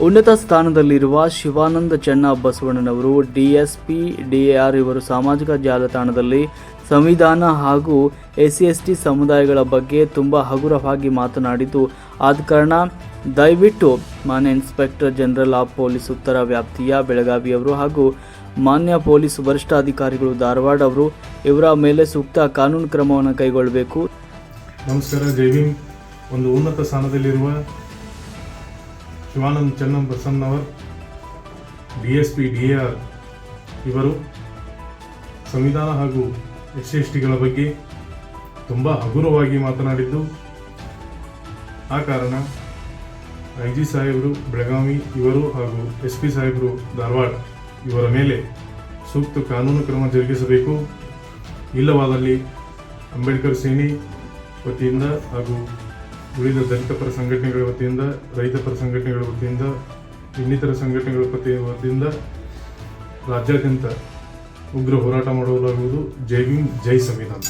ಉನ್ನತ ಸ್ಥಾನದಲ್ಲಿರುವ Shivananda ಚನ್ನಬಸವಣ್ಣನವರು DSP DAR ಇವರು ಸಾಮಾಜಿಕ ಜಾಲತಾಣದಲ್ಲಿ ಸಂವಿಧಾನ ಹಾಗೂ SC/ST ಸಮುದಾಯಗಳ ಬಗ್ಗೆ ತುಂಬಾ ಹಗುರವಾಗಿ ಮಾತನಾಡಿದ್ದು, ಆದ ಕಾರಣ ದಯವಿಟ್ಟು ಮಾನ್ಯ ಇನ್ಸ್ಪೆಕ್ಟರ್ ಜನರಲ್ ಆಫ್ ಪೊಲೀಸ್ ಉತ್ತರ ವ್ಯಾಪ್ತಿಯ ಬೆಳಗಾವಿಯವರು ಹಾಗೂ ಮಾನ್ಯ ಪೊಲೀಸ್ ವರಿಷ್ಠಾಧಿಕಾರಿಗಳು ಧಾರವಾಡ ಅವರು ಇವರ ಮೇಲೆ ಸೂಕ್ತ ಕಾನೂನು ಕ್ರಮವನ್ನು ಕೈಗೊಳ್ಳಬೇಕು. ನಮಸ್ಕಾರ. ಜೈ ಭೀಮ್. ಒಂದು ಉನ್ನತ ಸ್ಥಾನದಲ್ಲಿರುವ ಶಿವಾನಂದ ಚನ್ನಬಸವಣ್ಣನವರ್ DSP DAR ಇವರು ಸಂವಿಧಾನ ಹಾಗೂ SC/STಗಳ ಬಗ್ಗೆ ತುಂಬ ಹಗುರವಾಗಿ ಮಾತನಾಡಿದ್ದು, ಆ ಕಾರಣ IG ಸಾಹೇಬರು ಬೆಳಗಾವಿ ಇವರು ಹಾಗೂ SP ಸಾಹೇಬರು ಧಾರವಾಡ ಇವರ ಮೇಲೆ ಸೂಕ್ತ ಕಾನೂನು ಕ್ರಮ ಜರುಗಿಸಬೇಕು. ಇಲ್ಲವಾದಲ್ಲಿ ಅಂಬೇಡ್ಕರ್ ಸೇನೆ ವತಿಯಿಂದ ಹಾಗೂ ಉಳಿದ ದಲಿತ ಪರ ಸಂಘಟನೆಗಳ ವತಿಯಿಂದ, ರೈತ ಪರ ಸಂಘಟನೆಗಳ ವತಿಯಿಂದ, ಇನ್ನಿತರ ಸಂಘಟನೆಗಳ ವತಿಯಿಂದ ರಾಜ್ಯಾದ್ಯಂತ ಉಗ್ರ ಹೋರಾಟ ಮಾಡಲಾಗುವುದು. ಜೈ ಭೀಮ್, ಜೈ ಸಂವಿಧಾನ.